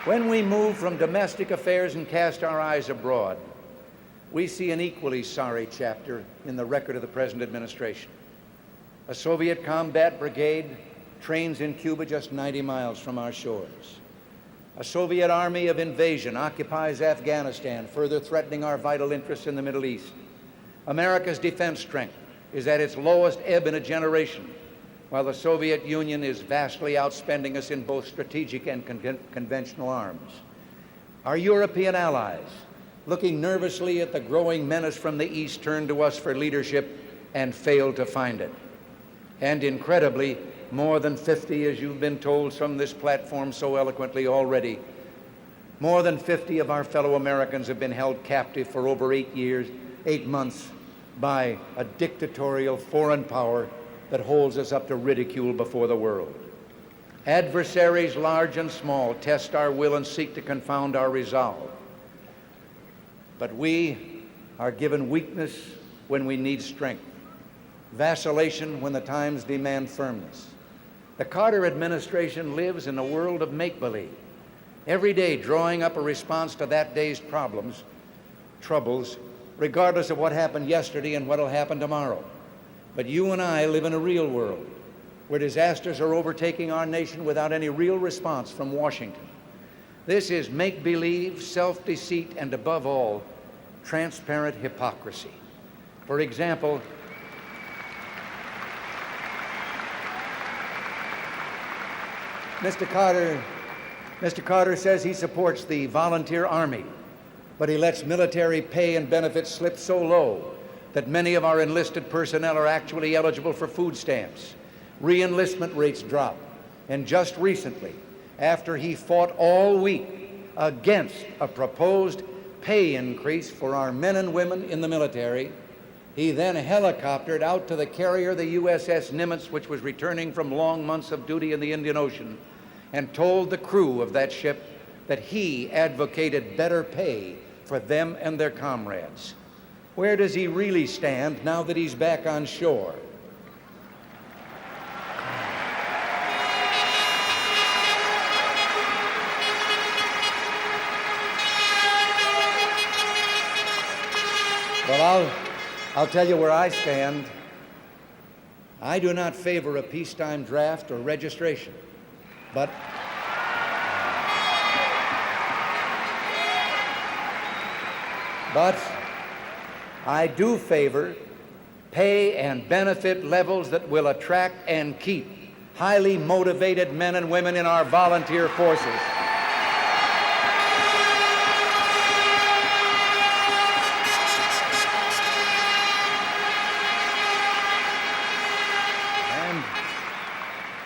When we move from domestic affairs and cast our eyes abroad, we see an equally sorry chapter in the record of the present administration. A Soviet combat brigade trains in Cuba just 90 miles from our shores. A Soviet army of invasion occupies Afghanistan, further threatening our vital interests in the Middle East. America's defense strength is at its lowest ebb in a generation, while the Soviet Union is vastly outspending us in both strategic and conventional arms. Our European allies, looking nervously at the growing menace from the East, turn to us for leadership and fail to find it. And incredibly, more than 50, as you've been told from this platform so eloquently already, more than 50 of our fellow Americans have been held captive for over 8 months by a dictatorial foreign power that holds us up to ridicule before the world. Adversaries large and small test our will and seek to confound our resolve. But we are given weakness when we need strength, vacillation when the times demand firmness. The Carter administration lives in a world of make-believe, every day drawing up a response to that day's troubles, regardless of what happened yesterday and what will happen tomorrow. But you and I live in a real world where disasters are overtaking our nation without any real response from Washington. This is make-believe, self-deceit, and above all, transparent hypocrisy. For example, Mr. Carter says he supports the volunteer army, but he lets military pay and benefits slip so low that many of our enlisted personnel are actually eligible for food stamps. Re-enlistment rates drop. And just recently, after he fought all week against a proposed pay increase for our men and women in the military, he then helicoptered out to the carrier, the USS Nimitz, which was returning from long months of duty in the Indian Ocean, and told the crew of that ship that he advocated better pay for them and their comrades. Where does he really stand now that he's back on shore? Well, I'll tell you where I stand. I do not favor a peacetime draft or registration, but I do favor pay and benefit levels that will attract and keep highly motivated men and women in our volunteer forces.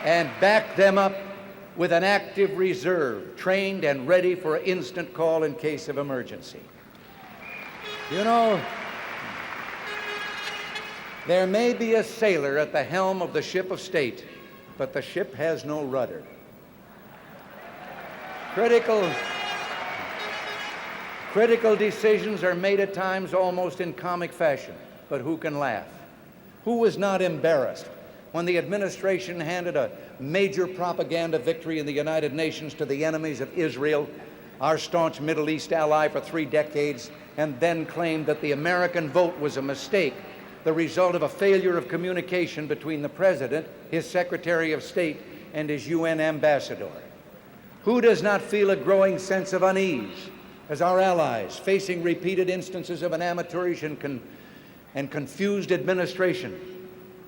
And back them up with an active reserve, trained and ready for instant call in case of emergency. You know, there may be a sailor at the helm of the ship of state, but the ship has no rudder. Critical decisions are made at times almost in comic fashion, but who can laugh? Who was not embarrassed when the administration handed a major propaganda victory in the United Nations to the enemies of Israel, our staunch Middle East ally for 3 decades, and then claimed that the American vote was a mistake, the result of a failure of communication between the President, his Secretary of State, and his UN ambassador? Who does not feel a growing sense of unease as our allies, facing repeated instances of an amateurish and confused administration,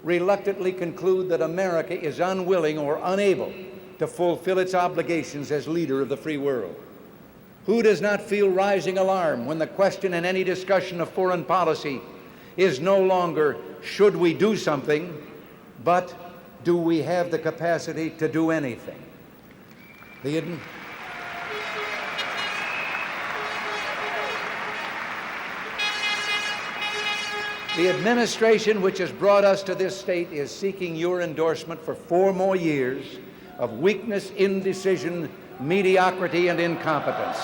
reluctantly conclude that America is unwilling or unable to fulfill its obligations as leader of the free world? Who does not feel rising alarm when the question in any discussion of foreign policy is no longer, should we do something, but do we have the capacity to do anything? The administration which has brought us to this state is seeking your endorsement for 4 more years of weakness, indecision, mediocrity, and incompetence.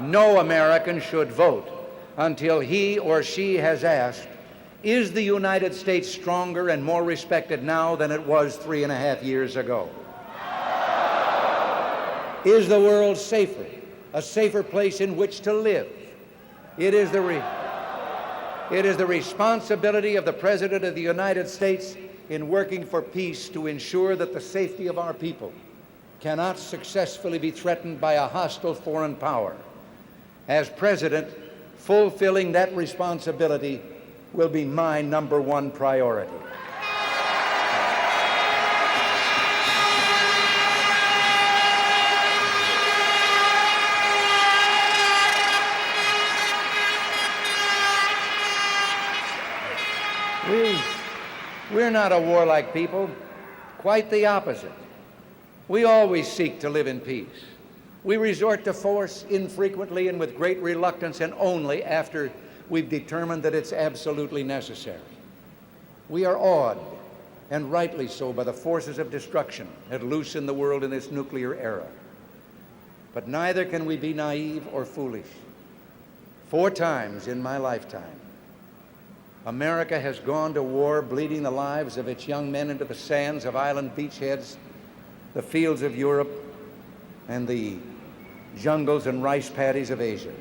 No American should vote until he or she has asked, is the United States stronger and more respected now than it was 3.5 years ago? Is the world safer, a safer place in which to live? It is the responsibility of the President of the United States in working for peace to ensure that the safety of our people cannot successfully be threatened by a hostile foreign power. As President, fulfilling that responsibility will be my #1 priority. We're not a warlike people, quite the opposite. We always seek to live in peace. We resort to force infrequently and with great reluctance, and only after we've determined that it's absolutely necessary. We are awed, and rightly so, by the forces of destruction at loose in the world in this nuclear era. But neither can we be naive or foolish. 4 times in my lifetime, America has gone to war, bleeding the lives of its young men into the sands of island beachheads, the fields of Europe, and the jungles and rice paddies of Asia.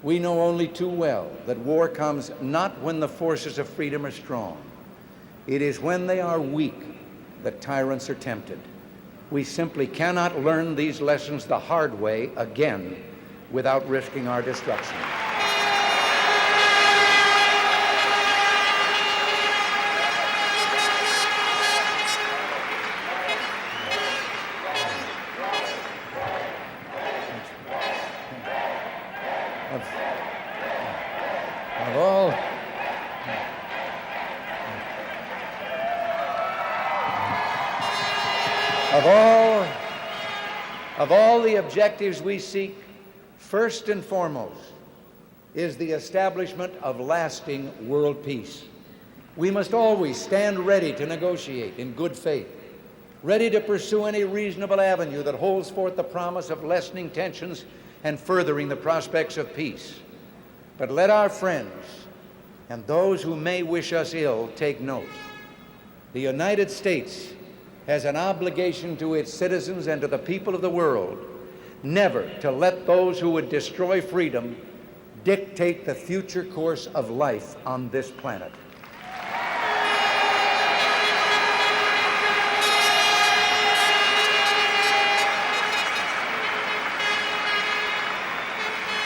We know only too well that war comes not when the forces of freedom are strong. It is when they are weak that tyrants are tempted. We simply cannot learn these lessons the hard way again without risking our destruction. Of all the objectives we seek, first and foremost is the establishment of lasting world peace. We must always stand ready to negotiate in good faith, ready to pursue any reasonable avenue that holds forth the promise of lessening tensions and furthering the prospects of peace. But let our friends and those who may wish us ill take note. The United States has an obligation to its citizens and to the people of the world never to let those who would destroy freedom dictate the future course of life on this planet.